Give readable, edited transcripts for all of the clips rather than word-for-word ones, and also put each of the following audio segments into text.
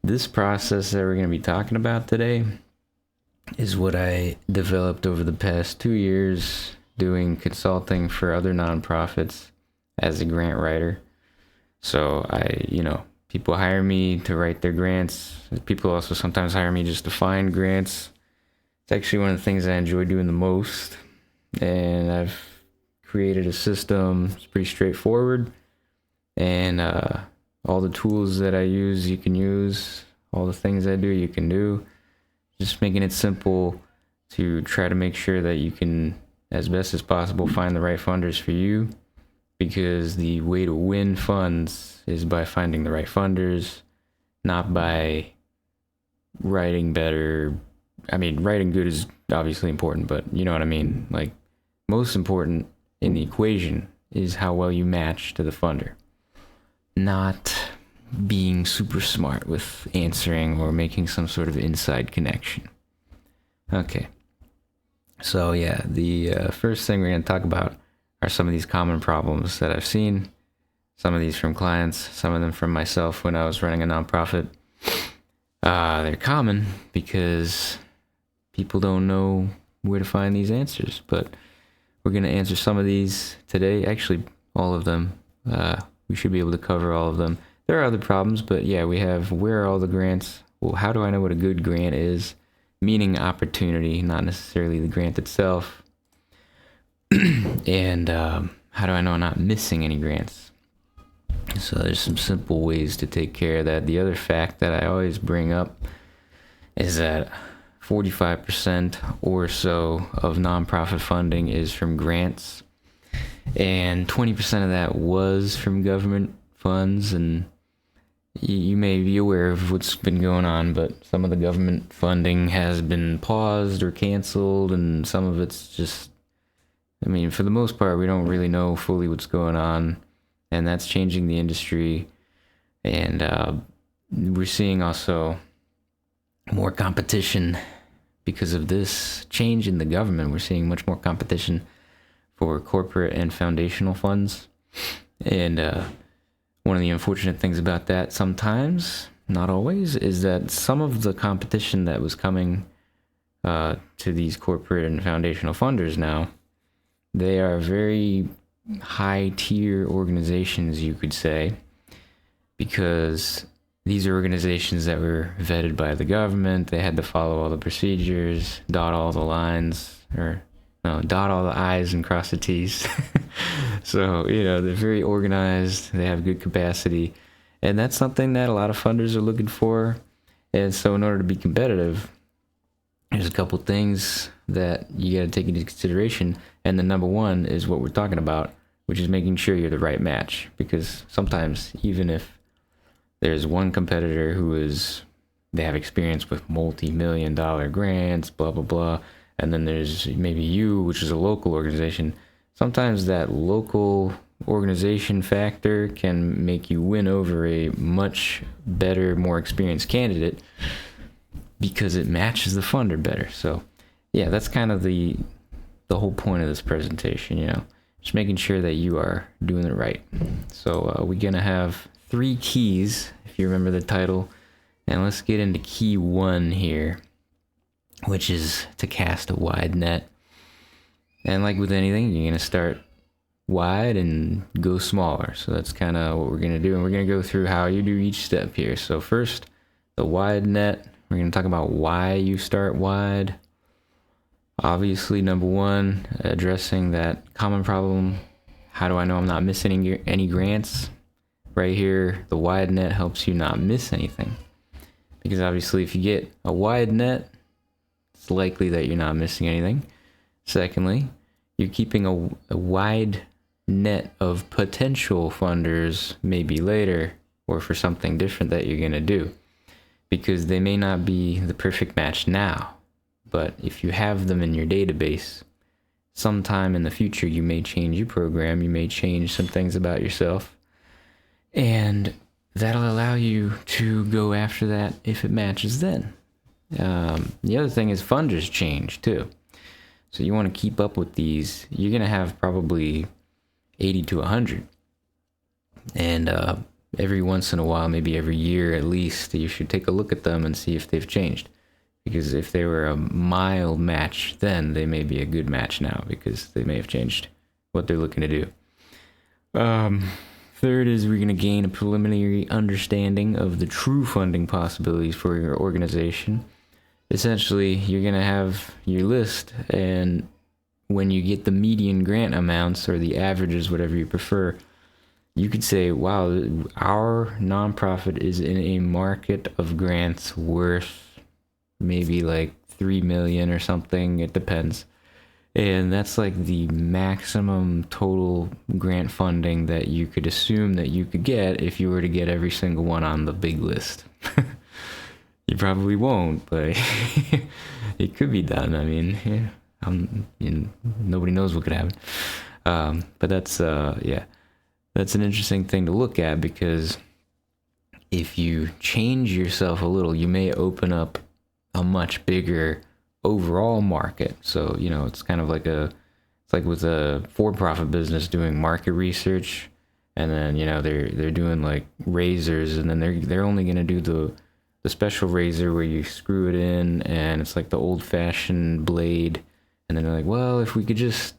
This process that we're going to be talking about today is what I developed over the past 2 years doing consulting for other nonprofits as a grant writer. So people hire me to write their grants. People also sometimes hire me just to find grants. It's actually one of the things I enjoy doing the most. And I've created a system. It's pretty straightforward. And all the tools that I use, you can use. All the things I do, you can do. Just making it simple to try to make sure that you can, as best as possible, find the right funders for you. Because the way to win funds is by finding the right funders, not by writing better. I mean, writing good is obviously important, but you know what I mean? Like, most important in the equation is how well you match to the funder, not being super smart with answering or making some sort of inside connection. Okay. So yeah, the first thing we're going to talk about are some of these common problems that I've seen. Some of these from clients, some of them from myself when I was running a nonprofit. They're common because people don't know where to find these answers, but we're going to answer some of these today. Actually, all of them. We should be able to cover all of them. There are other problems, but yeah, we have where are all the grants? Well, how do I know what a good grant is? Meaning opportunity, not necessarily the grant itself. And how do I know I'm not missing any grants? So there's some simple ways to take care of that. The other fact that I always bring up is that 45% or so of nonprofit funding is from grants, and 20% of that was from government funds. And you may be aware of what's been going on, but some of the government funding has been paused or canceled, and some of it's just, I mean, for the most part, we don't really know fully what's going on, and that's changing the industry. And we're seeing also more competition because of this change in the government. We're seeing much more competition for corporate and foundational funds. And one of the unfortunate things about that sometimes, not always, is that some of the competition that was coming to these corporate and foundational funders now, they are very high-tier organizations, you could say, because these are organizations that were vetted by the government. They had to follow all the procedures, dot all the lines, dot all the I's and cross the T's. So, they're very organized. They have good capacity. And that's something that a lot of funders are looking for. And so in order to be competitive, there's a couple things that you got to take into consideration. And the number one is what we're talking about, which is making sure you're the right match. Because sometimes, even if there's one competitor they have experience with multi-million-dollar grants, blah, blah, blah, and then there's maybe you, which is a local organization, sometimes that local organization factor can make you win over a much better, more experienced candidate because it matches the funder better. So yeah, that's kind of the whole point of this presentation, just making sure that you are doing it right. So we're going to have 3 keys, if you remember the title, and let's get into key 1 here, which is to cast a wide net. And like with anything, you're going to start wide and go smaller. So that's kind of what we're going to do. And we're going to go through how you do each step here. So first, the wide net. We're going to talk about why you start wide. Obviously, number 1, addressing that common problem. How do I know I'm not missing any grants? Right here, the wide net helps you not miss anything. Because obviously, if you get a wide net, it's likely that you're not missing anything. Secondly, you're keeping a wide net of potential funders maybe later or for something different that you're going to do, because they may not be the perfect match now, but if you have them in your database, sometime in the future you may change your program, you may change some things about yourself, and that'll allow you to go after that if it matches then. The other thing is funders change too. So you want to keep up with these. You're going to have probably 80 to 100. And every once in a while, maybe every year at least, you should take a look at them and see if they've changed. Because if they were a mild match, then they may be a good match now, because they may have changed what they're looking to do. Third is we're going to gain a preliminary understanding of the true funding possibilities for your organization. Essentially, you're going to have your list, and when you get the median grant amounts or the averages, whatever you prefer, you could say, wow, our nonprofit is in a market of grants worth maybe like 3 million or something. It depends. And that's like the maximum total grant funding that you could assume that you could get if you were to get every single one on the big list. You probably won't, but it could be done. I mean, nobody knows what could happen. But that's that's an interesting thing to look at, because if you change yourself a little, you may open up a much bigger overall market. So, it's kind of like it's like with a for-profit business doing market research, and then, they're doing like razors, and then they're only going to do the special razor where you screw it in, and it's like the old-fashioned blade. And then they're like, well, if we could just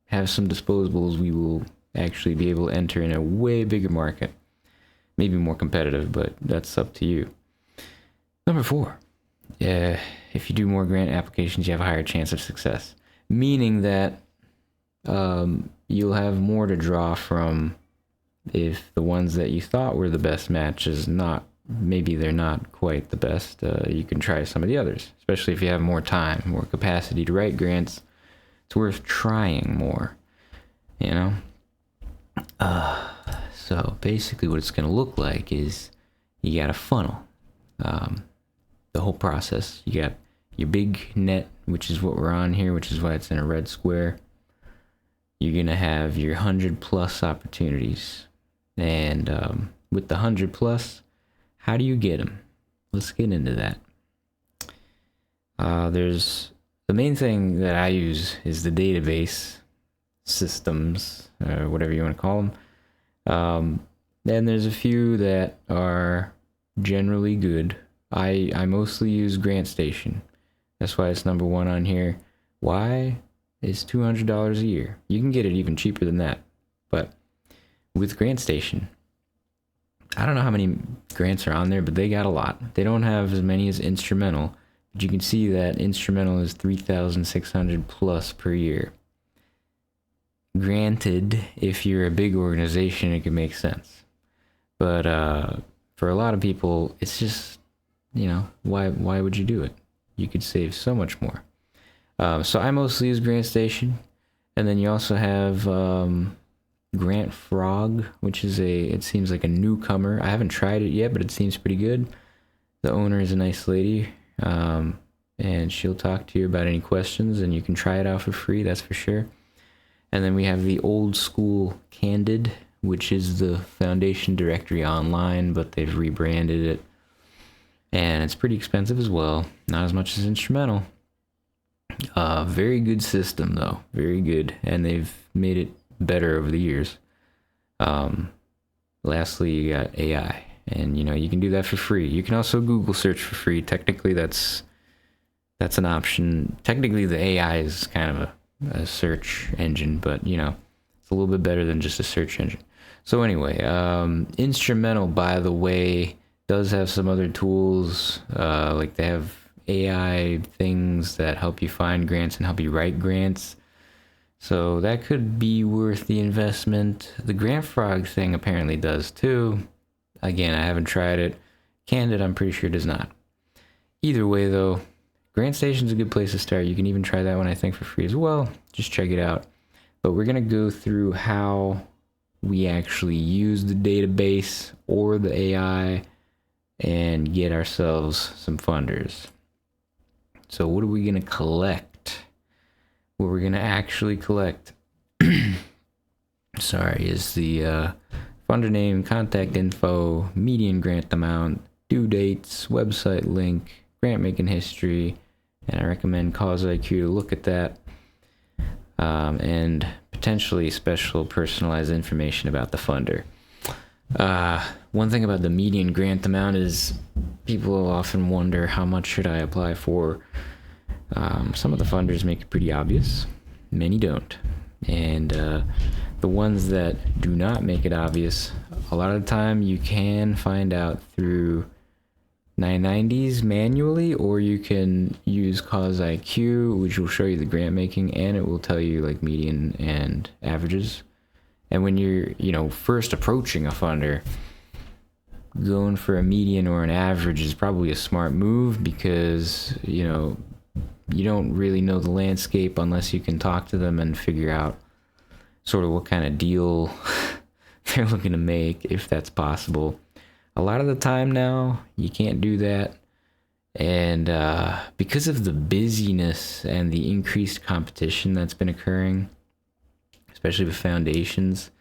have some disposables, we will actually be able to enter in a way bigger market. Maybe more competitive, but that's up to you. Number 4. If you do more grant applications, you have a higher chance of success. Meaning that you'll have more to draw from if the ones that you thought were the best matches, maybe they're not quite the best. You can try some of the others, especially if you have more time, more capacity to write grants. It's worth trying more, So basically what it's going to look like is you got a funnel. The whole process. You got your big net, which is what we're on here, which is why it's in a red square. You're going to have your 100+ opportunities. And with the 100+, how do you get them? Let's get into that. There's the main thing that I use is the database systems, or whatever you want to call them. Then there's a few that are generally good. I mostly use GrantStation. That's why it's number 1 on here. Why? It's $200 a year. You can get it even cheaper than that. But with GrantStation, I don't know how many grants are on there, but they got a lot. They don't have as many as Instrumental, but you can see that Instrumental is $3,600+ per year. Granted, if you're a big organization, it can make sense. But for a lot of people, it's just, why would you do it? You could save so much more. So I mostly use GrantStation. And then you also have Grant Frog, which is it seems like a newcomer. I haven't tried it yet, but it seems pretty good. The owner is a nice lady, and she'll talk to you about any questions, and you can try it out for free, that's for sure. And then we have the old school Candid, which is the Foundation Directory Online, but they've rebranded it. And it's pretty expensive as well. Not as much as Instrumental. Very good system, though. Very good. And they've made it better over the years. Lastly, you got AI. And, you can do that for free. You can also Google search for free. Technically, that's an option. Technically, the AI is kind of a search engine, but, it's a little bit better than just a search engine. So anyway, Instrumental, by the way, does have some other tools. Like they have AI things that help you find grants and help you write grants. So that could be worth the investment. The Grant Frog thing apparently does too. Again, I haven't tried it. Candid, I'm pretty sure does not. Either way though, GrantStation's a good place to start. You can even try that one, I think, for free as well. Just check it out. But we're going to go through how we actually use the database or the AI and get ourselves some funders. So what are we going to collect? What we're going to actually collect, is the funder name, contact info, median grant amount, due dates, website link, grant making history, and I recommend Cause IQ to look at that, and potentially special personalized information about the funder. One thing about the median grant amount is people often wonder how much should I apply for. Some of the funders make it pretty obvious, many don't. And the ones that do not make it obvious, a lot of the time you can find out through 990s manually, or you can use Cause IQ, which will show you the grant making, and it will tell you like median and averages. And when you're, first approaching a funder, going for a median or an average is probably a smart move because, you don't really know the landscape unless you can talk to them and figure out sort of what kind of deal they're looking to make, if that's possible. A lot of the time now, you can't do that. And because of the busyness and the increased competition that's been occurring, especially with foundations,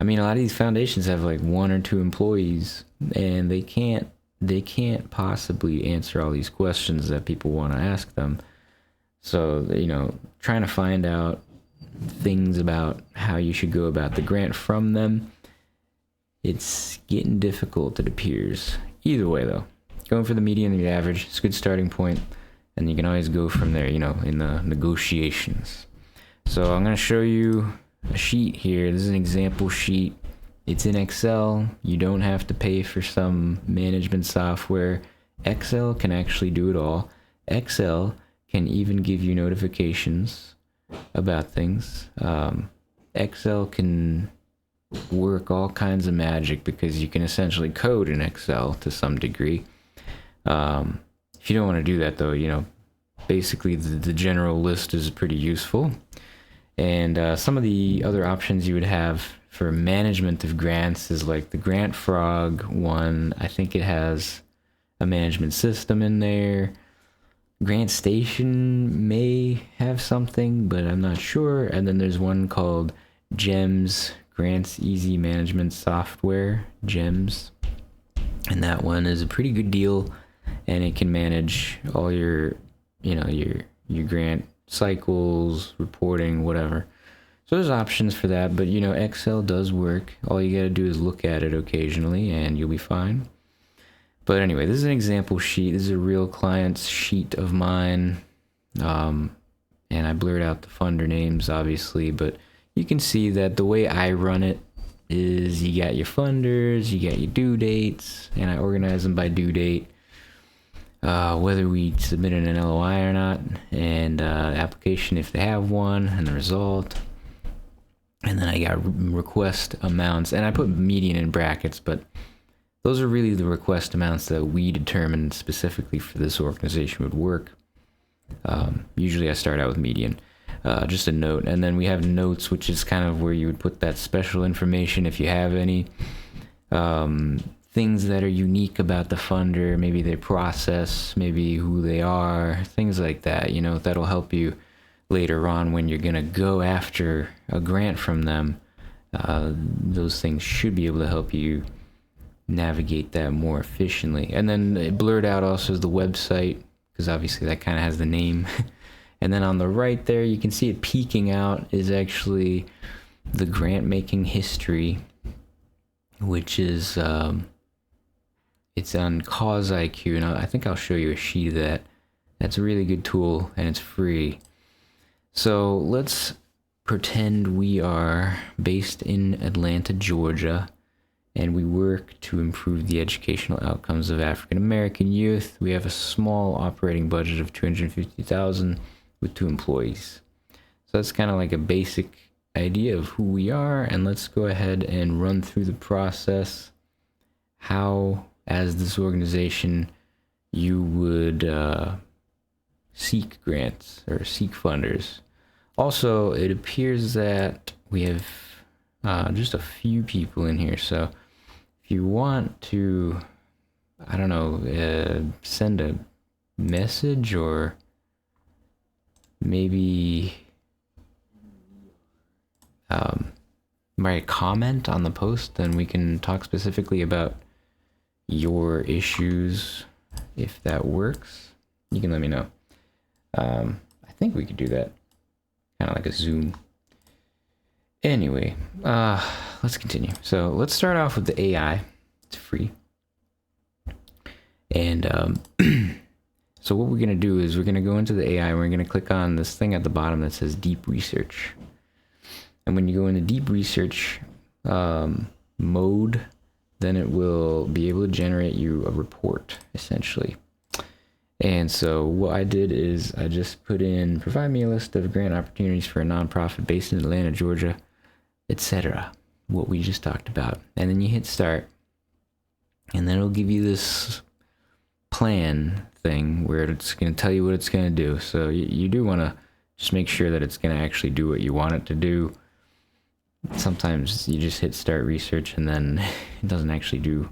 I mean, a lot of these foundations have like 1 or 2 employees, and they can't possibly answer all these questions that people want to ask them. So, trying to find out things about how you should go about the grant from them, it's getting difficult, it appears. Either way, though, going for the median and the average is a good starting point, and you can always go from there, in the negotiations. So I'm going to show you a sheet here. This is an example sheet. It's in Excel. You don't have to pay for some management software. Excel can actually do it all. Excel can even give you notifications about things. Excel can work all kinds of magic because you can essentially code in Excel to some degree. If you don't want to do that, though, basically the general list is pretty useful. And some of the other options you would have for management of grants is like the Grant Frog one. I think it has a management system in there. Grant Station may have something, but I'm not sure. And then there's one called GEMS, Grants Easy Management Software, GEMS. And that one is a pretty good deal, and it can manage all your grant cycles, reporting, whatever. So there's options for that, but Excel does work. All you gotta do is look at it occasionally and you'll be fine. But anyway, this is an example sheet. This is a real client's sheet of mine. And I blurred out the funder names, obviously, but you can see that the way I run it is you got your funders, you got your due dates, and I organize them by due date. Whether we submitted an LOI or not, and application if they have one, and the result. And then I got request amounts, and I put median in brackets, but those are really the request amounts that we determined specifically for this organization would work. Usually I start out with median, just a note, and then we have notes, which is kind of where you would put that special information if you have any. Things that are unique about the funder, maybe their process, maybe who they are, things like that, that'll help you later on when you're gonna go after a grant from them. Those things should be able to help you navigate that more efficiently. And then it blurred out also the website, because obviously that kind of has the name. And then on the right there, you can see it peeking out is actually the grant making history, which is it's on Cause IQ, and I think I'll show you a sheet of that. That's a really good tool, and it's free. So let's pretend we are based in Atlanta, Georgia, and we work to improve the educational outcomes of African American youth. We have a small operating budget of $250,000 with 2 employees. So that's kind of like a basic idea of who we are, and let's go ahead and run through the process. How, as this organization, you would seek grants or seek funders. Also, it appears that we have just a few people in here, so if you want to, I don't know, send a message or maybe write a comment on the post, then we can talk specifically about your issues. If that works, you can let me know. I think we could do that, kind of like a Zoom. Anyway, let's continue. So let's start off with the AI. It's free. And so what we're going to do is we're going to go into the AI and we're going to click on this thing at the bottom that says deep research. And when you go into deep research mode, then it will be able to generate you a report, essentially. And so what I did is I just put in, provide me a list of grant opportunities for a nonprofit based in Atlanta, Georgia, etc. What we just talked about. And then you hit start. And then it'll give you this plan thing where it's going to tell you what it's going to do. So you do want to just make sure that it's going to actually do what you want it to do. Sometimes you just hit start research and then it doesn't actually do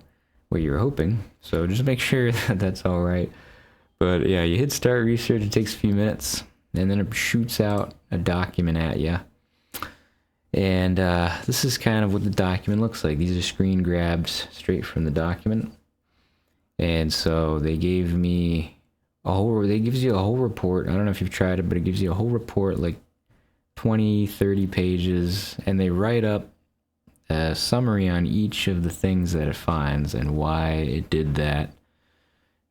what you're hoping. So just make sure that that's all right. But yeah, you hit start research, it takes a few minutes, and then it shoots out a document at you. And this is kind of what the document looks like. These are screen grabs straight from the document. And so they gave me they gives you a whole report. I don't know if you've tried it, but it gives you a whole report, like 20, 30 pages, and they write up a summary on each of the things that it finds and why it did that.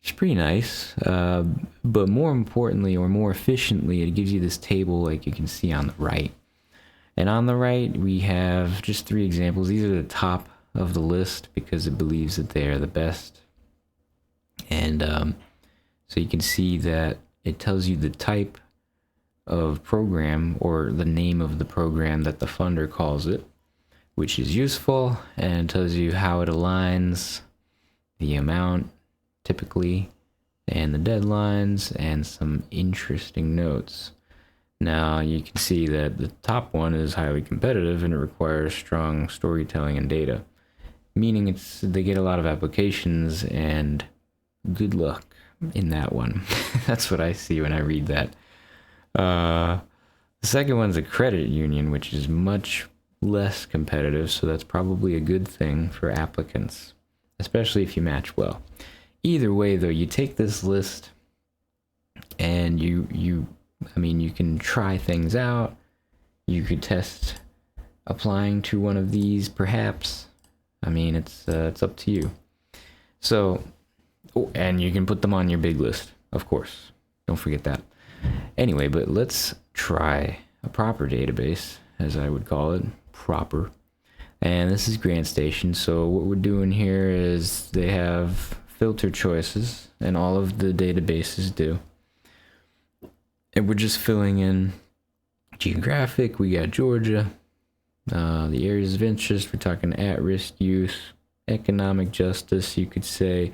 It's pretty nice, but more importantly or more efficiently, it gives you this table like you can see on the right. And on the right, we have just 3 examples. These are the top of the list because it believes that they are the best. And so you can see that it tells you the type of program or the name of the program that the funder calls it, which is useful, and tells you how it aligns, the amount typically, and the deadlines, and some interesting notes. Now you can see that the top one is highly competitive and it requires strong storytelling and data, meaning they get a lot of applications, and good luck in that one. That's what I see when I read that. The second one's a credit union, which is much less competitive, so that's probably a good thing for applicants, especially if you match well. Either way, though, you take this list and you can try things out. You could test applying to one of these, perhaps. It's up to you. So, and you can put them on your big list, of course. Don't forget that. Anyway, but let's try a proper database, as I would call it, proper. And this is GrantStation. So what we're doing here is they have filter choices, and all of the databases do. And we're just filling in geographic. We got Georgia, the areas of interest. We're talking at-risk youth, economic justice, you could say.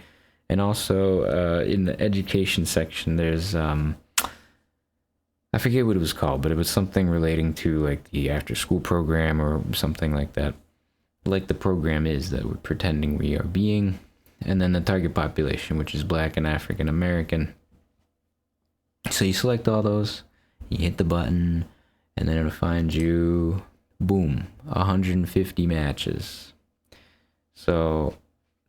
And also in the education section, there's I forget what it was called, but it was something relating to like the after-school program or something like that, like the program is that we're pretending we are being. And then the target population, which is Black and African American. So you select all those, you hit the button, and then it'll find you, boom, 150 matches. So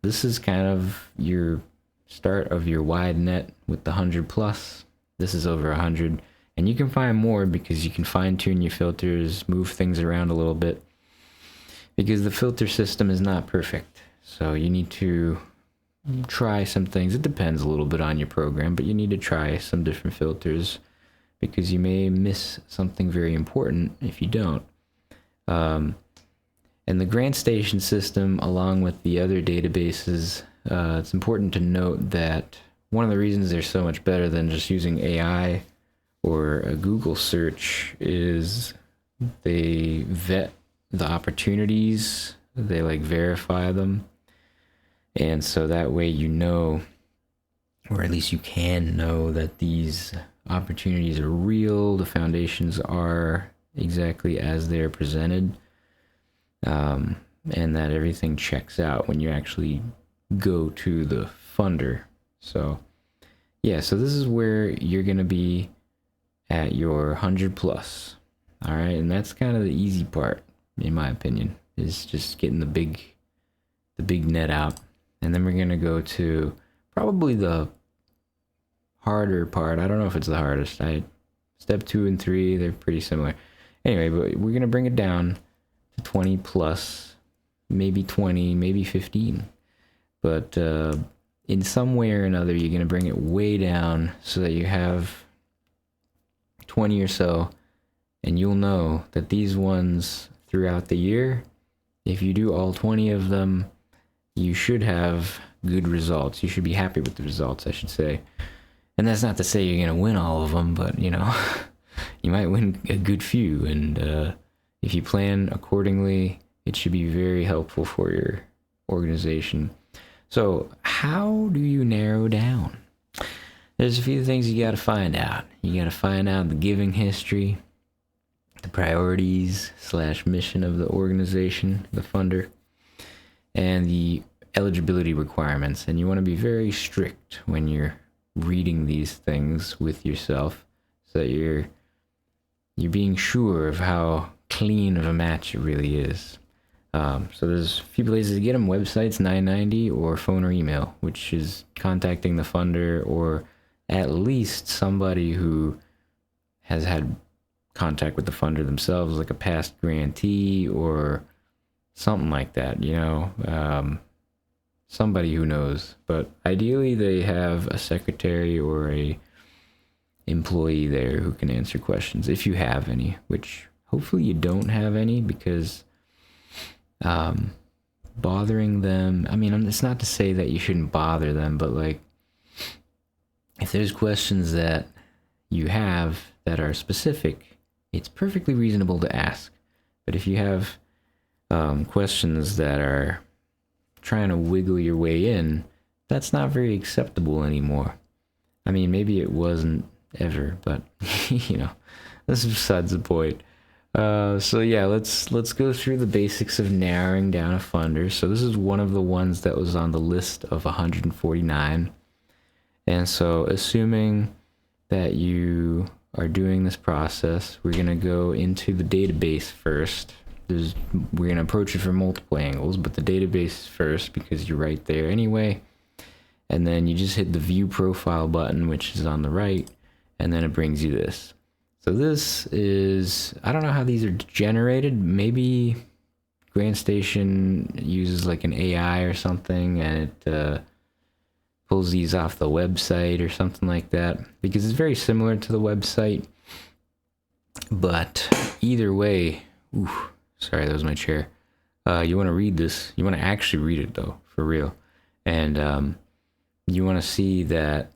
this is kind of your start of your wide net with the 100 plus. This is over 100, and you can find more because you can fine tune your filters, move things around a little bit, because the filter system is not perfect. So you need to try some things. It depends a little bit on your program, but you need to try some different filters because you may miss something very important if you don't. And the GrantStation system, along with the other databases, it's important to note that one of the reasons they're so much better than just using AI or a Google search is they vet the opportunities, they like verify them. And so that way you know, or at least you can know, that these opportunities are real, the foundations are exactly as they're presented, and that everything checks out when you actually go to the funder. So yeah, so this is where you're going to be at your 100 plus. All right, and that's kind of the easy part, in my opinion, is just getting the big net out. And then we're going to go to probably the harder part. I don't know if it's the hardest. Step 2 and 3, they're pretty similar. Anyway, but we're going to bring it down to 20 plus, maybe 20, maybe 15. But in some way or another, you're going to bring it way down so that you have 20 or so, and you'll know that these ones throughout the year, if you do all 20 of them, you should have good results. You should be happy with the results, I should say. And that's not to say you're going to win all of them, but, you know, you might win a good few. And if you plan accordingly, it should be very helpful for your organization. So how do you narrow down? There's a few things you got to find out. You got to find out the giving history, the priorities / mission of the organization, the funder, and the eligibility requirements. And you want to be very strict when you're reading these things with yourself, so that you're being sure of how clean of a match it really is. So there's a few places to get them: websites, 990, or phone or email, which is contacting the funder or at least somebody who has had contact with the funder themselves, like a past grantee or something like that, you know, somebody who knows. But ideally they have a secretary or a employee there who can answer questions, if you have any, which hopefully you don't have any, because bothering them, I mean, it's not to say that you shouldn't bother them, but like, if there's questions that you have that are specific, it's perfectly reasonable to ask. But if you have questions that are trying to wiggle your way in, that's not very acceptable anymore. I mean, maybe it wasn't ever, but you know, this is besides the point. So yeah, let's go through the basics of narrowing down a funder. So this is one of the ones that was on the list of 149. And so assuming that you are doing this process, we're going to go into the database first. We're going to approach it from multiple angles, but the database first because you're right there anyway. And then you just hit the view profile button, which is on the right, and then it brings you this. So this is, I don't know how these are generated. Maybe GrantStation uses like an AI or something, and it pulls these off the website or something like that, because it's very similar to the website. But either way, sorry, that was my chair. You want to read this. You want to actually read it though, for real. And you want to see that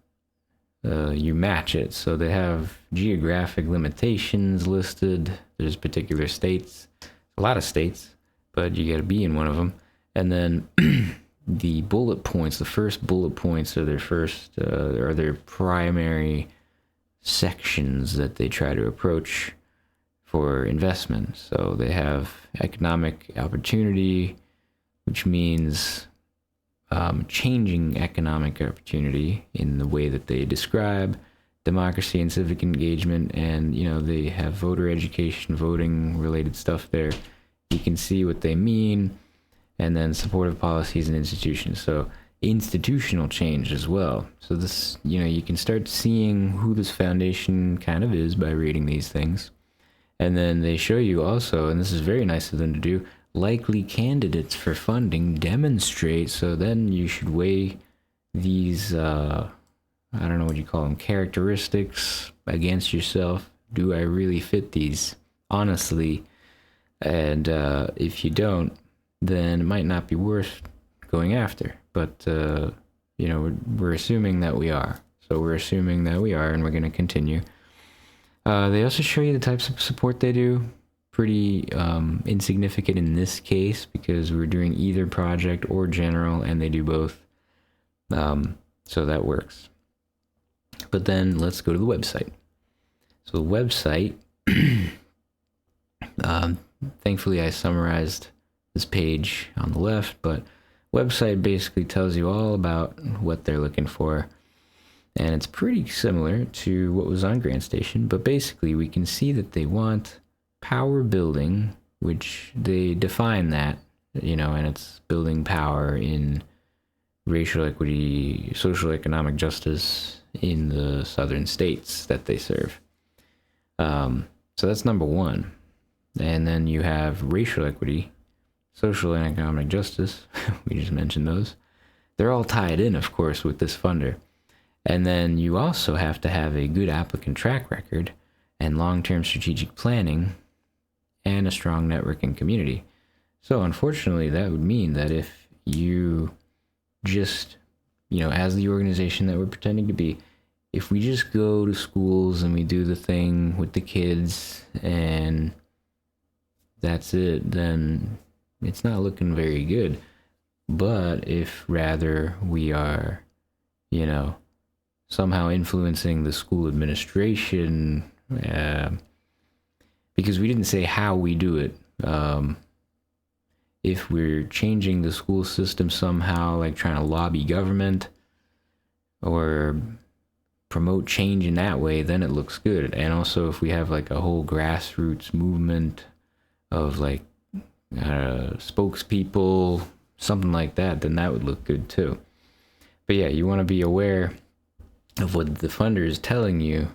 you match it. So they have geographic limitations listed. There's particular states, a lot of states, but you got to be in one of them. And then the bullet points, the first bullet points are their primary sections that they try to approach for investment. So they have economic opportunity, which means changing economic opportunity in the way that they describe, democracy and civic engagement, and you know, they have voter education, voting related stuff there. You can see what they mean. And then supportive policies and institutions. So institutional change as well. So this, you know, you can start seeing who this foundation kind of is by reading these things. And then they show you also, and this is very nice of them to do, likely candidates for funding demonstrate. So then you should weigh these, I don't know what you call them, characteristics against yourself. Do I really fit these? Honestly. And if you don't, then it might not be worth going after. But, you know, we're assuming that we are. So we're assuming that we are, and we're going to continue. They also show you the types of support they do. Pretty insignificant in this case, because we're doing either project or general, and they do both. So that works. But then let's go to the website. So the website, thankfully I summarized this page on the left, but website basically tells you all about what they're looking for, and it's pretty similar to what was on GrantStation. But basically we can see that they want power building, which they define that, you know, and it's building power in racial equity, social economic justice in the southern states that they serve. So that's number one. And then you have racial equity, social and economic justice. We just mentioned those. They're all tied in, of course, with this funder. And then you also have to have a good applicant track record and long-term strategic planning and a strong network and community. So unfortunately, that would mean that if you just, as the organization that we're pretending to be, if we just go to schools and we do the thing with the kids and that's it, then it's not looking very good. But if rather we are, somehow influencing the school administration, because we didn't say how we do it. If we're changing the school system somehow, like trying to lobby government or promote change in that way, then it looks good. And also if we have like a whole grassroots movement of like spokespeople, something like that, then that would look good too. But yeah, you want to be aware of what the funder is telling you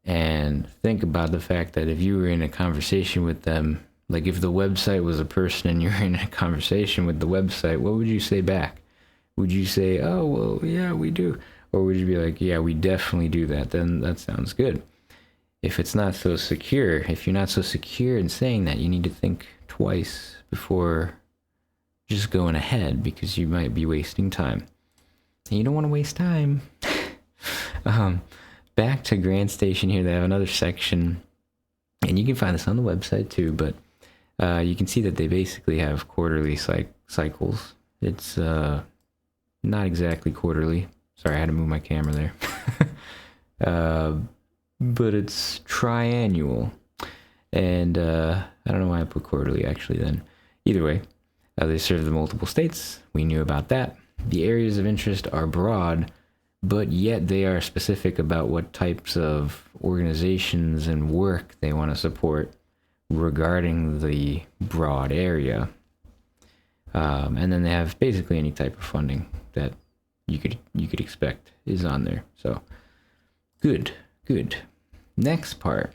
and think about the fact that if you were in a conversation with them, like if the website was a person and you're in a conversation with the website, what would you say back? Would you say, oh, well, yeah, we do? Or would you be like, yeah, we definitely do that? Then that sounds good. If it's not so secure, if you're not so secure in saying that, you need to think twice before just going ahead, because you might be wasting time. And you don't want to waste time. Back to GrantStation here, they have another section, and you can find this on the website too, but you can see that they basically have quarterly cycles. It's not exactly quarterly. Sorry, I had to move my camera there. But it's triannual. And I don't know why I put quarterly actually then. Either way, they serve the multiple states. We knew about that. The areas of interest are broad, but yet they are specific about what types of organizations and work they want to support regarding the broad area. And then they have basically any type of funding that you could expect is on there. So good. Next part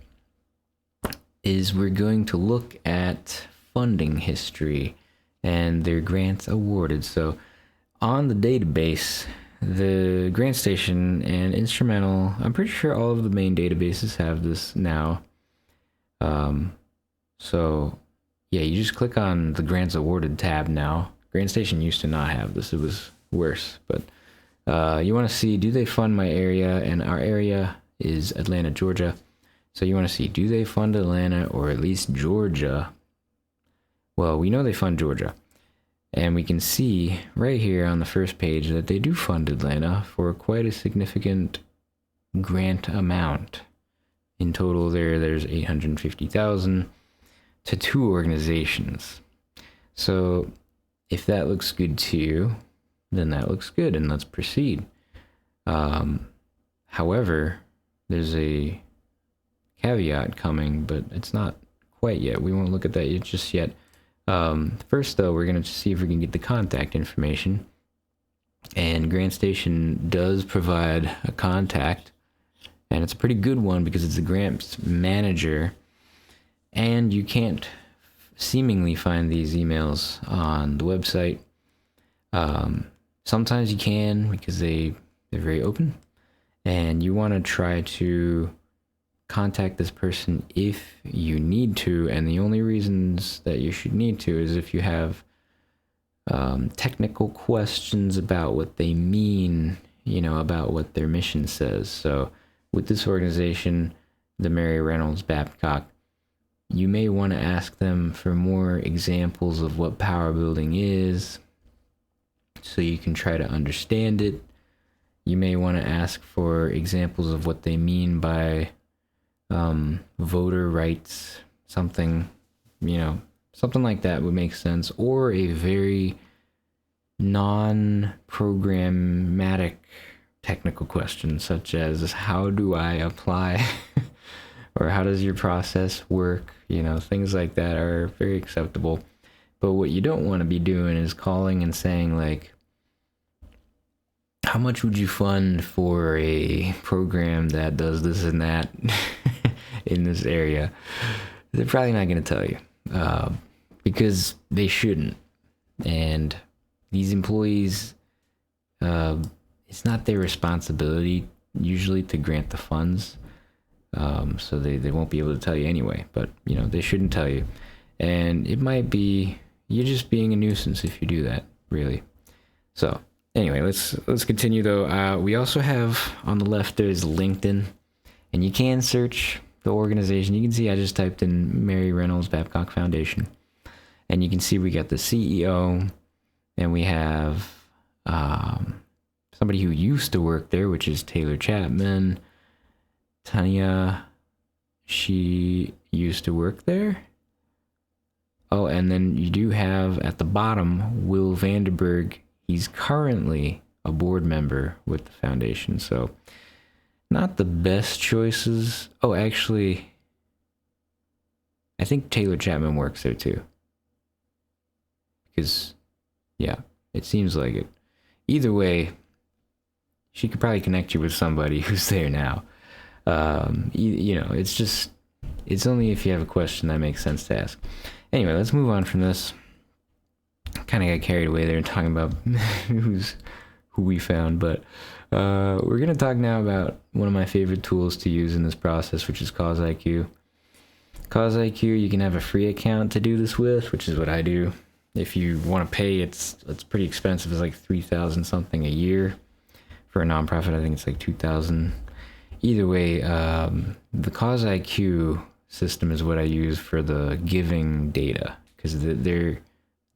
is we're going to look at funding history and their grants awarded. So on the database, the GrantStation and Instrumental, I'm pretty sure all of the main databases have this now. So yeah, you just click on the grants awarded tab now. GrantStation used to not have this, it was worse, but you want to see, do they fund my area? And our area is Atlanta, Georgia. So you want to see, do they fund Atlanta or at least Georgia? Well, we know they fund Georgia. And we can see right here on the first page that they do fund Atlanta for quite a significant grant amount. In total there's $850,000 to 2 organizations. So if that looks good to you, then that looks good, and let's proceed. However, there's a caveat coming, but it's not quite yet. We won't look at that just yet. First, though, we're going to see if we can get the contact information. And GrantStation does provide a contact, and it's a pretty good one because it's a grants manager, and you can't seemingly find these emails on the website. Sometimes you can because they're very open, and you want to try to contact this person if you need to, and the only reasons that you should need to is if you have technical questions about what they mean, about what their mission says. So with this organization, the Mary Reynolds Babcock, you may want to ask them for more examples of what power building is so you can try to understand it. You may want to ask for examples of what they mean by voter rights, something like that would make sense, or a very non-programmatic technical question such as, how do I apply or how does your process work? Things like that are very acceptable. But what you don't want to be doing is calling and saying like, how much would you fund for a program that does this and that in this area? They're probably not going to tell you because they shouldn't. And these employees, it's not their responsibility usually to grant the funds. So they won't be able to tell you anyway, but they shouldn't tell you. And it might be you're just being a nuisance if you do that, really. So anyway, let's continue though. We also have on the left there's LinkedIn, and you can search the organization. You can see I just typed in Mary Reynolds Babcock Foundation, and you can see we got the CEO, and we have somebody who used to work there, which is Taylor Chapman. Tanya, she used to work there. Oh, and then you do have at the bottom Will Vanderberg. He's currently a board member with the foundation, so not the best choices. Oh, actually, I think Taylor Chapman works there too. Because, yeah, it seems like it. Either way, she could probably connect you with somebody who's there now. It's only if you have a question that makes sense to ask. Anyway, let's move on from this. Kind of got carried away there and talking about who we found, but we're going to talk now about one of my favorite tools to use in this process, which is CauseIQ. CauseIQ, you can have a free account to do this with, which is what I do. If you want to pay, it's pretty expensive. It's like $3,000 something a year. For a nonprofit, I think it's like $2,000. Either way, the CauseIQ system is what I use for the giving data, because their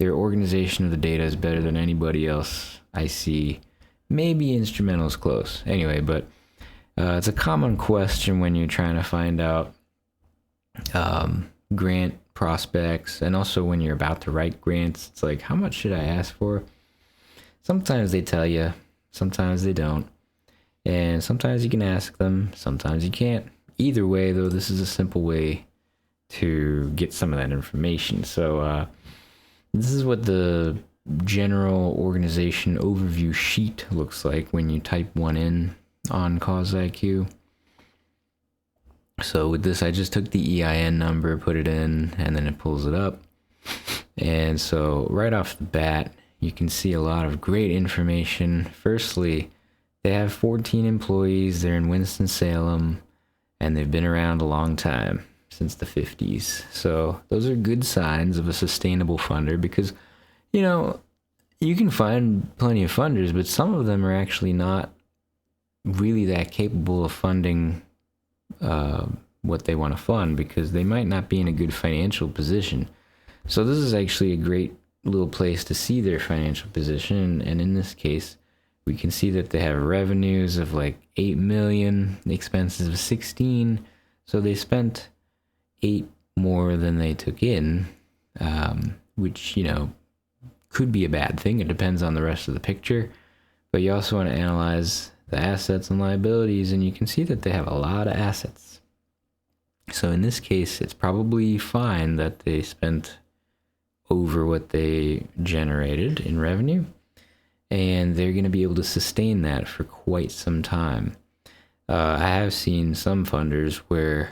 organization of the data is better than anybody else I see. Maybe Instrumental's close. Anyway, but it's a common question when you're trying to find out grant prospects, and also when you're about to write grants. It's like, how much should I ask for? Sometimes they tell you, sometimes they don't. And sometimes you can ask them, sometimes you can't. Either way, though, this is a simple way to get some of that information. So this is what the general organization overview sheet looks like when you type one in on CauseIQ. So with this, I just took the EIN number, put it in, and then it pulls it up. And so right off the bat, you can see a lot of great information. Firstly, they have 14 employees. They're in Winston-Salem, and they've been around a long time, since the 50s. So those are good signs of a sustainable funder, because, you can find plenty of funders, but some of them are actually not really that capable of funding what they want to fund, because they might not be in a good financial position. So this is actually a great little place to see their financial position. And in this case, we can see that they have revenues of like 8 million, expenses of 16. So they spent 8 more than they took in, which, could be a bad thing. It depends on the rest of the picture. But you also want to analyze the assets and liabilities, and you can see that they have a lot of assets. So in this case, it's probably fine that they spent over what they generated in revenue, and they're going to be able to sustain that for quite some time. I have seen some funders where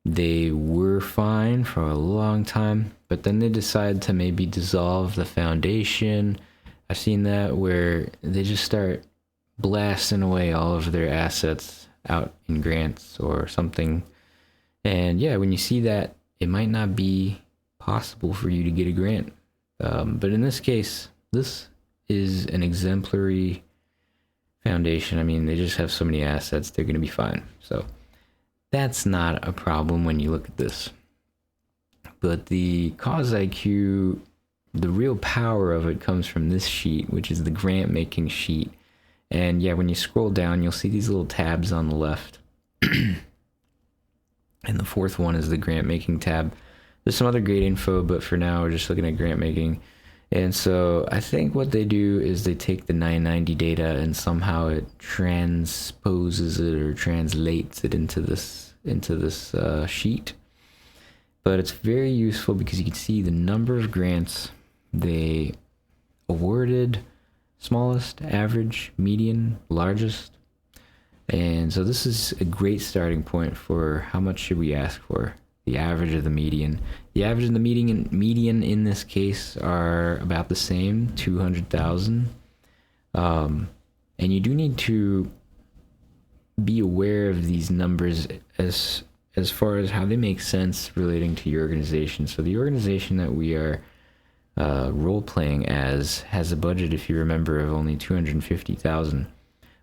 they were fine for a long time, but then they decide to maybe dissolve the foundation. I've seen that where they just start blasting away all of their assets out in grants or something. And yeah, when you see that, it might not be possible for you to get a grant. But in this case, this is an exemplary foundation. I mean, they just have so many assets, they're going to be fine. So that's not a problem when you look at this. But the CauseIQ, the real power of it comes from this sheet, which is the grant making sheet. And yeah, when you scroll down, you'll see these little tabs on the left. And the fourth one is the grant making tab. There's some other great info, but for now, we're just looking at grant making. And so I think what they do is they take the 990 data and somehow it transposes it or translates it into this sheet. But it's very useful because you can see the number of grants they awarded, smallest, average, median, largest. And so this is a great starting point for how much should we ask for. the average of the median. The average and the median in this case are about the same, 200,000. And you do need to be aware of these numbers as far as how they make sense relating to your organization. So the organization that we are role playing as has a budget, if you remember, of only 250,000,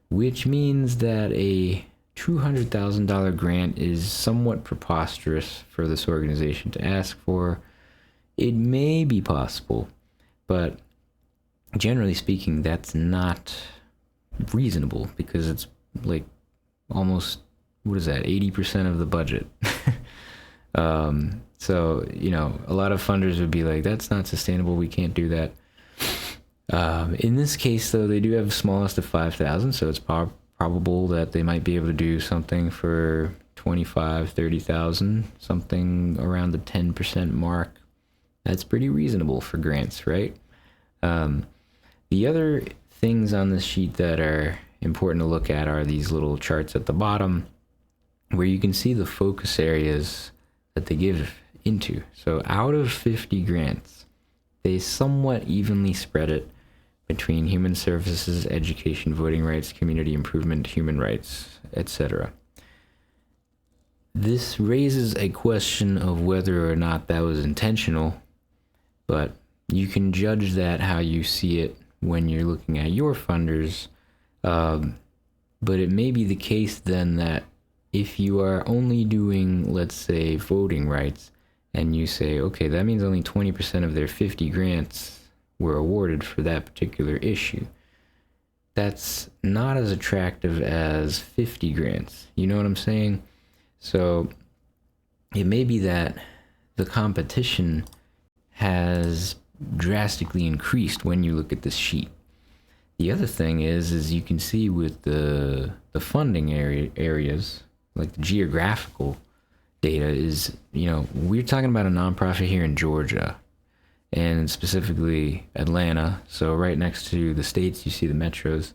which means that a $200,000 grant is somewhat preposterous for this organization to ask for. It may be possible, but generally speaking, that's not reasonable, because it's like almost, what is that, 80% of the budget. So, you know, a lot of funders would be like, that's not sustainable, we can't do that. In this case, though, they do have the smallest of 5,000, so it's probable that they might be able to do something for 25, 30,000, something around the 10% mark. That's pretty reasonable for grants, right? The other things on this sheet that are important to look at are these little charts at the bottom, where you can see the focus areas that they give into. So out of 50 grants, they somewhat evenly spread it between human services, education, voting rights, community improvement, human rights, etc. This raises a question of whether or not that was intentional, but you can judge that how you see it when you're looking at your funders. But it may be the case then that if you are only doing, let's say, voting rights, and you say, okay, that means only 20% of their 50 grants were awarded for that particular issue, that's not as attractive as 50 grants. You know what I'm saying? So it may be that the competition has drastically increased when you look at this sheet. The other thing is you can see with the funding areas, like the geographical data is, you know, we're talking about a nonprofit here in Georgia, and specifically Atlanta. So right next to the states, you see the metros,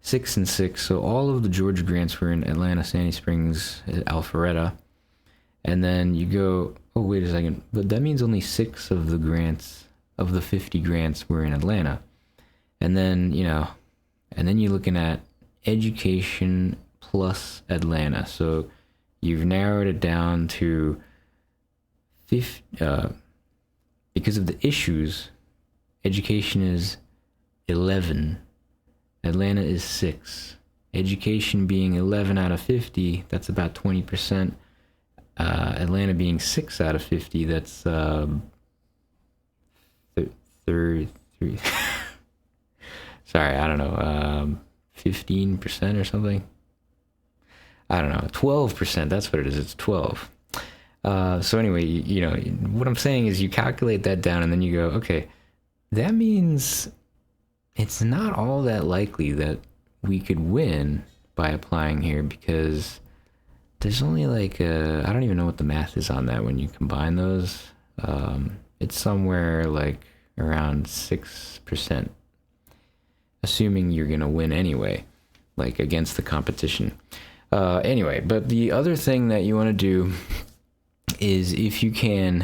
6 and 6. So all of the Georgia grants were in Atlanta, Sandy Springs, Alpharetta. And then you go, oh, wait a second, but that means only 6 of the grants, of the 50 grants, were in Atlanta. And then, you know, and then you're looking at education plus Atlanta. So you've narrowed it down to 50, because of the issues, education is 11, Atlanta is 6. Education being 11 out of 50, that's about 20%. Atlanta being 6 out of 50, that's 33. Sorry, I don't know, 15% or something. I don't know, 12%, that's what it is, it's 12. So anyway, you know, what I'm saying is you calculate that down and then you go, okay, that means it's not all that likely that we could win by applying here, because there's only like I don't even know what the math is on that when you combine those. It's somewhere like around 6%, assuming you're gonna win anyway, like against the competition. Anyway, but the other thing that you want to do is if you can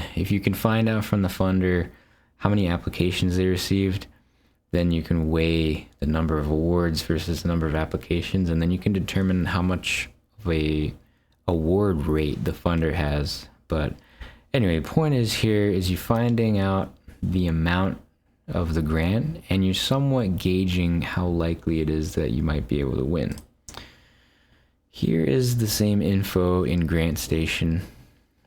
find out from the funder how many applications they received, then you can weigh the number of awards versus the number of applications, and then you can determine how much of a award rate the funder has. But anyway, the point is here is you're finding out the amount of the grant, and you're somewhat gauging how likely it is that you might be able to win. Here is the same info in GrantStation,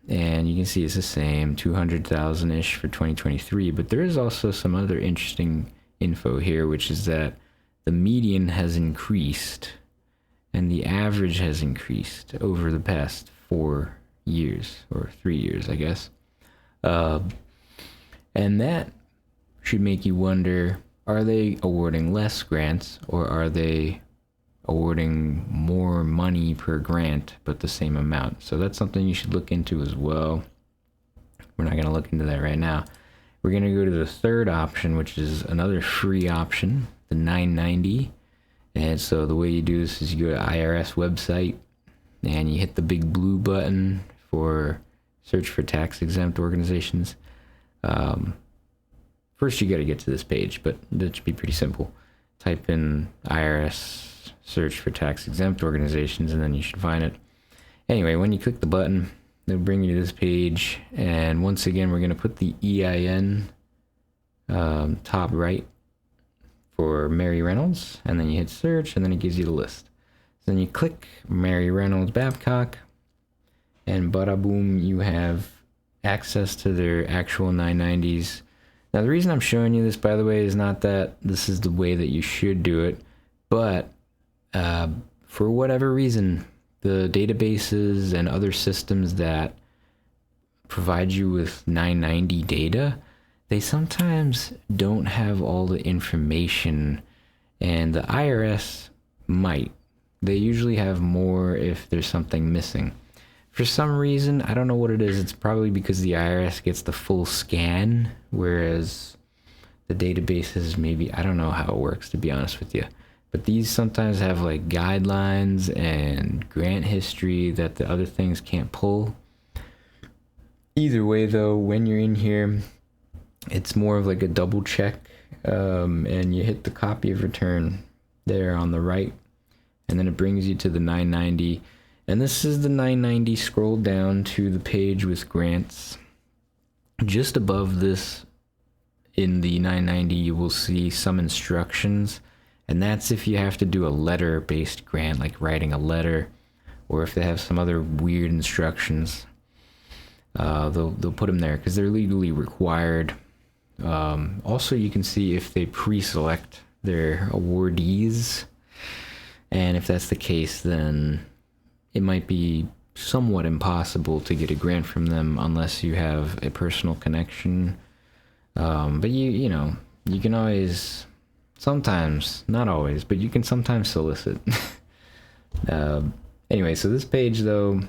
and you can see it's the same, 200,000-ish for 2023, but there is also some other interesting info here, which is that the median has increased and the average has increased over the past 4 years, or 3 years, I guess. And that should make you wonder, are they awarding less grants, or are they awarding more money per grant but the same amount? So that's something you should look into as well. We're not going to look into that right now. We're going to go to the third option, which is another free option, the 990. And so the way you do this is you go to IRS website and you hit the big blue button for search for tax exempt organizations. First, you got to get to this page, but that should be pretty simple. Type in IRS, search for tax exempt organizations, and then you should find it. Anyway, when you click the button, it'll bring you to this page. And once again, we're going to put the EIN top right for Mary Reynolds, and then you hit search, and then it gives you the list. So then you click Mary Reynolds Babcock, and bada boom, you have access to their actual 990s. Now, the reason I'm showing you this, by the way, is not that this is the way that you should do it, but for whatever reason, the databases and other systems that provide you with 990 data, they sometimes don't have all the information, and the IRS might. They usually have more if there's something missing. For some reason, I don't know what it is. It's probably because the IRS gets the full scan, whereas the databases, maybe, I don't know how it works, to be honest with you. But these sometimes have like guidelines and grant history that the other things can't pull. Either way, though, when you're in here, it's more of like a double check, and you hit the copy of return there on the right, and then it brings you to the 990. And this is the 990. Scroll down to the page with grants. Just above this in the 990, you will see some instructions. And that's if you have to do a letter-based grant, like writing a letter, or if they have some other weird instructions, they'll put them there because they're legally required. Also, you can see if they pre-select their awardees. And if that's the case, then it might be somewhat impossible to get a grant from them unless you have a personal connection. But you know, you can always, sometimes, not always, but you can sometimes solicit. Anyway, so this page, though,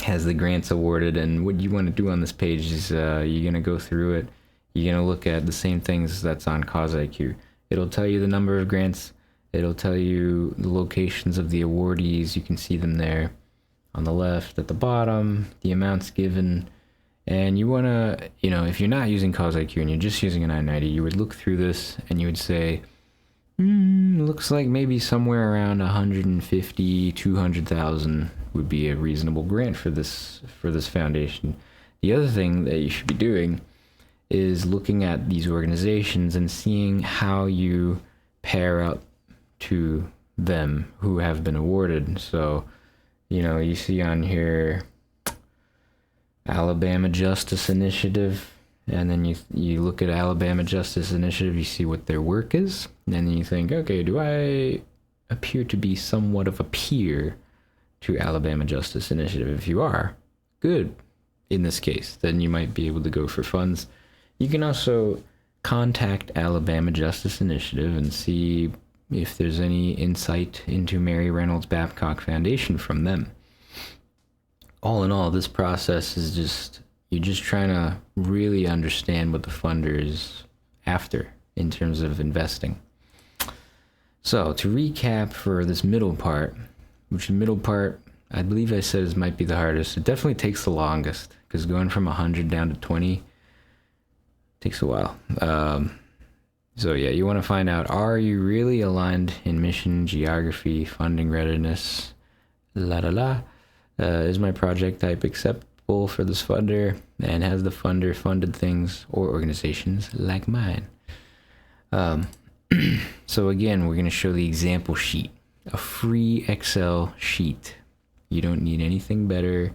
has the grants awarded, and what you want to do on this page is you're going to go through it. You're going to look at the same things that's on CausIQ. It'll tell you the number of grants. It'll tell you the locations of the awardees. You can see them there on the left at the bottom, the amounts given. And you want to, you know, if you're not using CausIQ and you're just using a 990, you would look through this and you would say, looks like maybe somewhere around 150, 200,000 would be a reasonable grant for this foundation. The other thing that you should be doing is looking at these organizations and seeing how you pair up to them who have been awarded. So, you know, you see on here Alabama Justice Initiative, and then you look at Alabama Justice Initiative, you see what their work is, and then you think, okay, do I appear to be somewhat of a peer to Alabama Justice Initiative? If you are, good. In this case, then you might be able to go for funds. You can also contact Alabama Justice Initiative and see if there's any insight into Mary Reynolds Babcock Foundation from them. All in all, this process is just, you're just trying to really understand what the funder is after in terms of investing. So to recap for this middle part, which the middle part, I believe I said this might be the hardest. It definitely takes the longest because going from 100 down to 20 takes a while. So yeah, you want to find out, are you really aligned in mission, geography, funding readiness, is my project type acceptable for this funder, and has the funder funded things or organizations like mine? So again, we're going to show the example sheet, a free Excel sheet. You don't need anything better.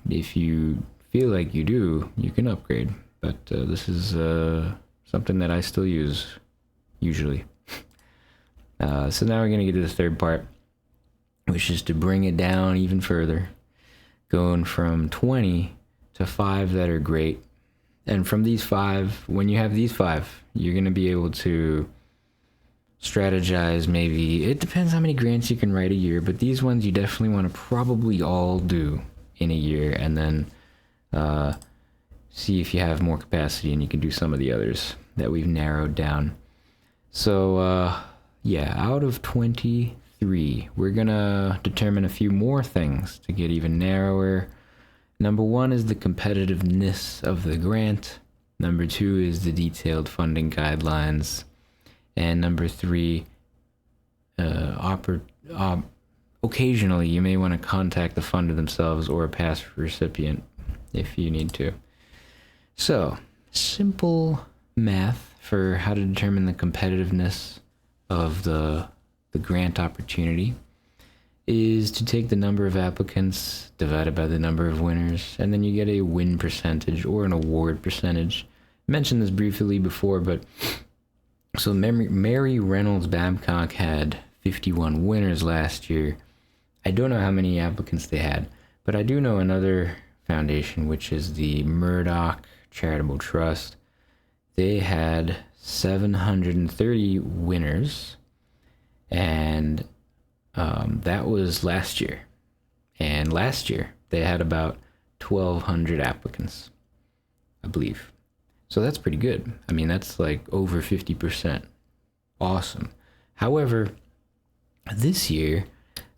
If you feel like you do, you can upgrade, but this is something that I still use usually. So now we're going to get to the third part, which is to bring it down even further, going from 20 to 5 that are great. And from these 5, when you have these 5, you're going to be able to strategize. Maybe it depends how many grants you can write a year, but these ones you definitely want to probably all do in a year, and then see if you have more capacity and you can do some of the others that we've narrowed down. So yeah, out of 23, we're gonna determine a few more things to get even narrower. Number one is the competitiveness of the grant. Number two is the detailed funding guidelines. And number three, occasionally you may want to contact the funder themselves or a past recipient if you need to. So, simple math for how to determine the competitiveness of the grant opportunity is to take the number of applicants divided by the number of winners, and then you get a win percentage or an award percentage. I mentioned this briefly before, but so Mary Reynolds Babcock had 51 winners last year. I don't know how many applicants they had, but I do know another foundation, which is the Murdoch Charitable Trust. They had 730 winners, and that was last year. And last year, they had about 1,200 applicants, I believe. So that's pretty good. I mean, that's like over 50%. Awesome. However, this year,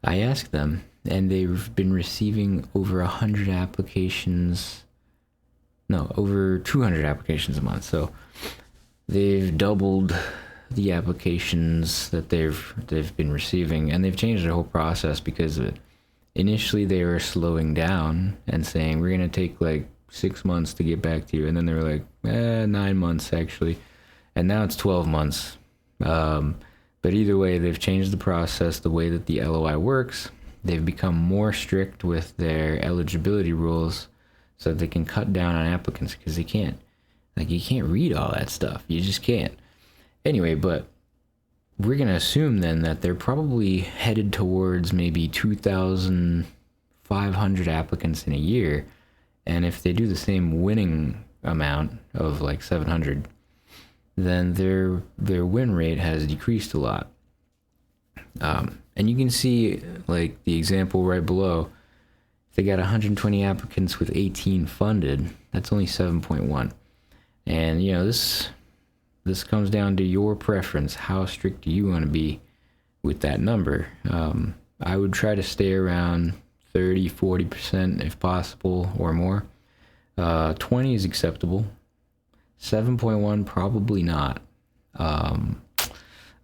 I asked them, and they've been receiving over 100 applications. No, over 200 applications a month. So they've doubled the applications that they've been receiving, and they've changed their whole process because of it. Initially, they were slowing down and saying, we're going to take like 6 months to get back to you. And then they were like, 9 months actually. And now it's 12 months. But either way, they've changed the process, the way that the LOI works. They've become more strict with their eligibility rules so that they can cut down on applicants, because they can't. Like, you can't read all that stuff. You just can't. Anyway, but we're going to assume then that they're probably headed towards maybe 2,500 applicants in a year. And if they do the same winning amount of like 700, then their win rate has decreased a lot. And you can see like the example right below. If they got 120 applicants with 18 funded, that's only 7.1. And you know, this comes down to your preference. How strict do you want to be with that number? I would try to stay around 30-40% if possible, or more. 20 is acceptable. 7.1 probably not,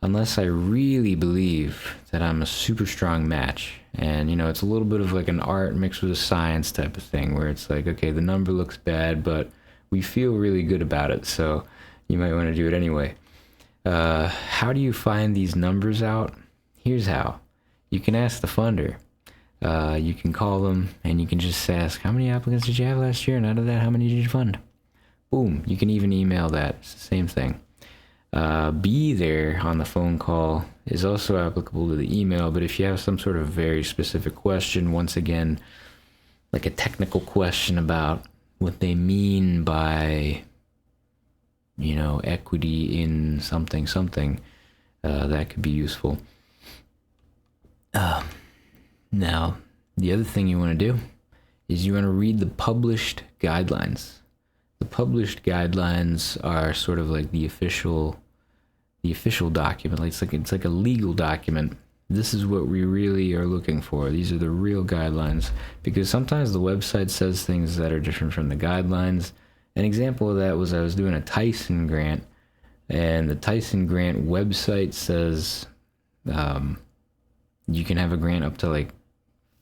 unless I really believe that I'm a super strong match. And you know, it's a little bit of like an art mixed with a science type of thing, where it's like, okay, the number looks bad, but we feel really good about it, so you might want to do it anyway. How do you find these numbers out? Here's how. You can ask the funder. You can call them and you can just ask, how many applicants did you have last year? And out of that, how many did you fund? Boom. You can even email that. It's the same thing. Be there on the phone call is also applicable to the email, but if you have some sort of very specific question, once again, like a technical question about what they mean by, you know, equity in something, that could be useful. Now, the other thing you want to do is you want to read the published guidelines. The published guidelines are sort of like the official document. It's like a legal document. This is what we really are looking for. These are the real guidelines, because sometimes the website says things that are different from the guidelines. An example of that was I was doing a Tyson grant, and the Tyson grant website says you can have a grant up to like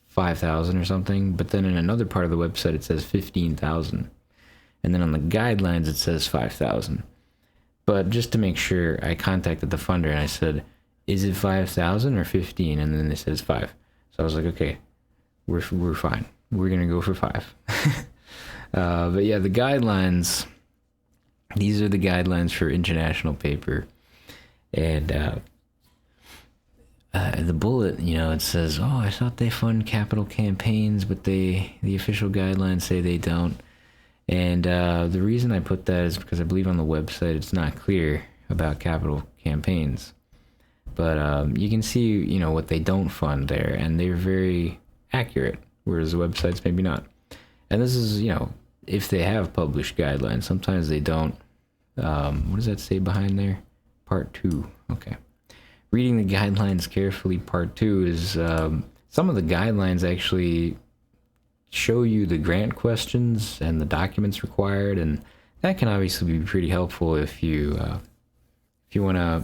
5,000 or something, but then in another part of the website it says 15,000. And then on the guidelines, it says 5,000. But just to make sure, I contacted the funder and I said, is it 5,000 or 15? And then they said it's 5. So I was like, okay, we're fine. We're going to go for 5. But yeah, the guidelines, these are the guidelines for international paper. And the bullet, you know, it says, oh, I thought they fund capital campaigns, but the official guidelines say they don't. And the reason I put that is because I believe on the website it's not clear about capital campaigns. But you can see, you know, what they don't fund there, and they're very accurate, whereas the websites maybe not. And this is, you know, if they have published guidelines. Sometimes they don't. What does that say behind there? Part 2. Okay. Reading the guidelines carefully, part 2 is some of the guidelines actually show you the grant questions and the documents required, and that can obviously be pretty helpful if you want to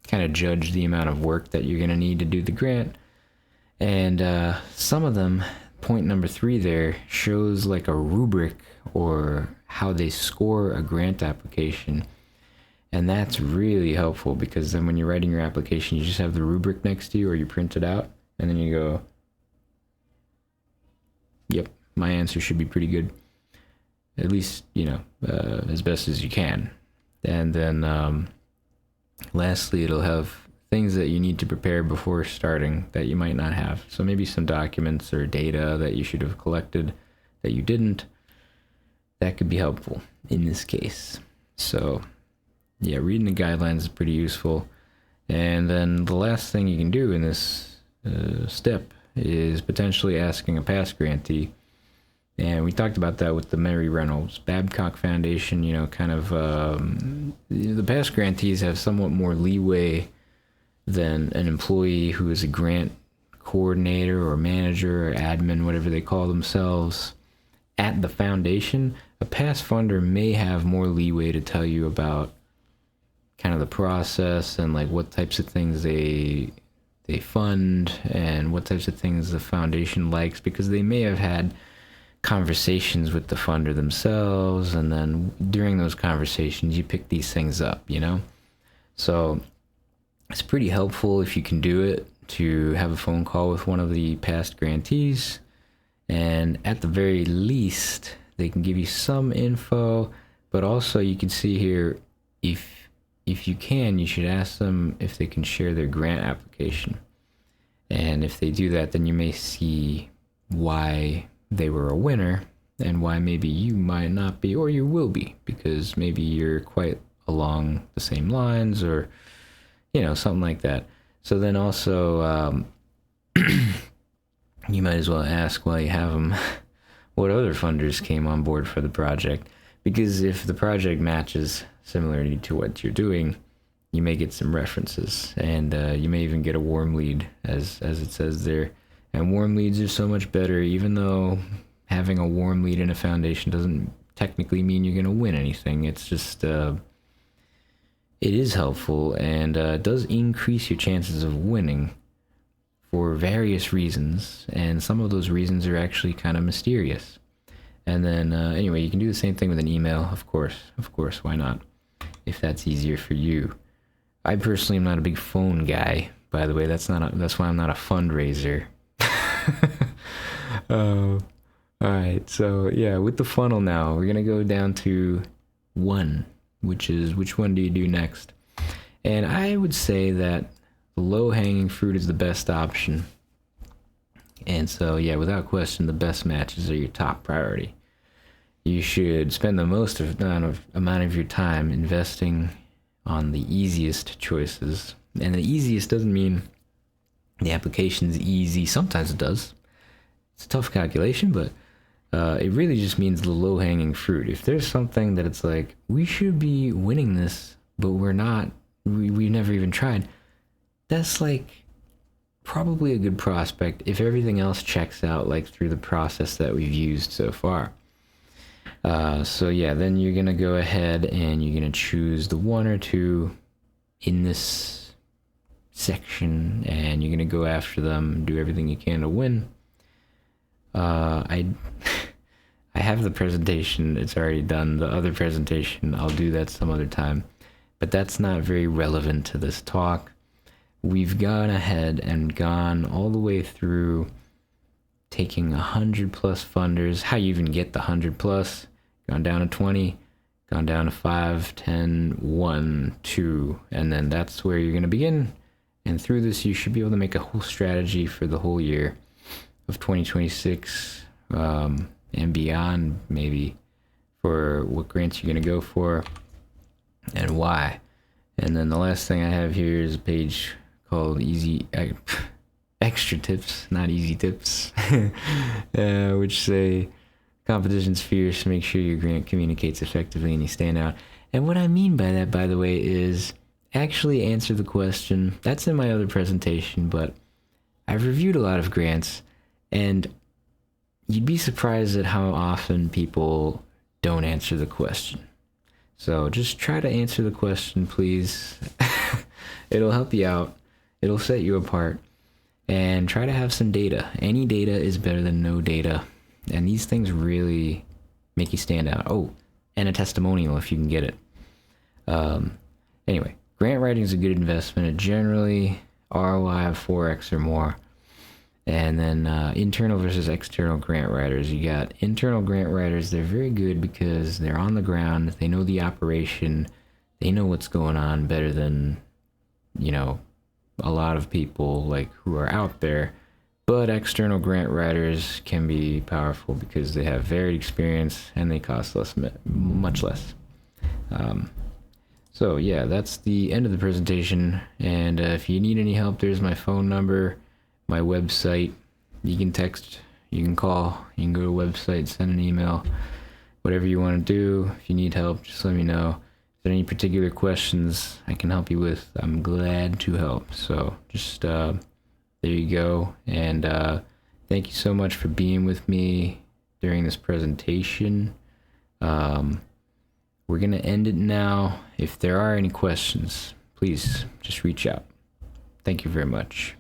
kind of judge the amount of work that you're going to need to do the grant. And some of them, point number 3 there, shows like a rubric or how they score a grant application. And that's really helpful, because then when you're writing your application, you just have the rubric next to you, or you print it out, and then you go, yep, my answer should be pretty good. At least, as best as you can. And then lastly, it'll have things that you need to prepare before starting that you might not have. So maybe some documents or data that you should have collected that you didn't. That could be helpful in this case. So yeah, reading the guidelines is pretty useful. And then the last thing you can do in this step is potentially asking a past grantee. And we talked about that with the Mary Reynolds Babcock Foundation. The past grantees have somewhat more leeway than an employee who is a grant coordinator or manager or admin, whatever they call themselves, at the foundation. A past funder may have more leeway to tell you about kind of the process and like what types of things they fund and what types of things the foundation likes, because they may have had conversations with the funder themselves, and then during those conversations you pick these things up, so it's pretty helpful if you can do it to have a phone call with one of the past grantees, and at the very least they can give you some info. But also you can see here, if you can, you should ask them if they can share their grant application, and if they do that, then you may see why they were a winner and why maybe you might not be, or you will be, because maybe you're quite along the same lines, or something like that. So then also you might as well ask while you have them what other funders came on board for the project, because if the project matches similarly to what you're doing, you may get some references, and you may even get a warm lead, as it says there. And warm leads are so much better, even though having a warm lead in a foundation doesn't technically mean you're going to win anything. It's just, it is helpful, and does increase your chances of winning for various reasons. And some of those reasons are actually kind of mysterious. And then, anyway, you can do the same thing with an email, of course, why not? If that's easier for you. I personally am not a big phone guy, by the way. That's why I'm not a fundraiser. All right, so yeah, with the funnel now, we're gonna go down to 1, which is which one do you do next? And I would say that the low-hanging fruit is the best option. And so yeah, without question, the best matches are your top priority. You should spend the most amount of your time investing on the easiest choices. And the easiest doesn't mean the application's easy. Sometimes it does. It's a tough calculation, but it really just means the low-hanging fruit. If there's something that it's like, we should be winning this, but we're not, we've never even tried, that's like probably a good prospect if everything else checks out, like through the process that we've used so far. So yeah, then you're gonna go ahead and you're gonna choose the 1 or 2 in this section, and you're gonna go after them, do everything you can to win. I have the presentation, it's already done. The other presentation, I'll do that some other time, but that's not very relevant to this talk. We've gone ahead and gone all the way through taking 100 plus funders, how you even get the 100 plus, gone down to 20, gone down to 5, 10, 1, 2, and then that's where you're going to begin. And through this, you should be able to make a whole strategy for the whole year of 2026 and beyond, maybe, for what grants you're going to go for and why. And then the last thing I have here is a page called Extra Tips, not Easy Tips, which say competition's fierce, make sure your grant communicates effectively and you stand out. And what I mean by that, by the way, is actually answer the question. That's in my other presentation, but I've reviewed a lot of grants, and you'd be surprised at how often people don't answer the question. So just try to answer the question, please. It'll help you out. It'll set you apart. And try to have some data. Any data is better than no data. And these things really make you stand out. Oh, and a testimonial if you can get it. Anyway, grant writing is a good investment. It generally ROI of 4x or more. And then internal versus external grant writers. You got internal grant writers. They're very good because they're on the ground. They know the operation. They know what's going on better than, you know, a lot of people like who are out there. But external grant writers can be powerful because they have varied experience and they cost much less. So yeah, that's the end of the presentation. And if you need any help, there's my phone number, my website. You can text, you can call, you can go to a website, send an email, whatever you want to do. If you need help, just let me know. If there are any particular questions I can help you with, I'm glad to help. So just there you go. And thank you so much for being with me during this presentation. We're going to end it now. If there are any questions, please just reach out. Thank you very much.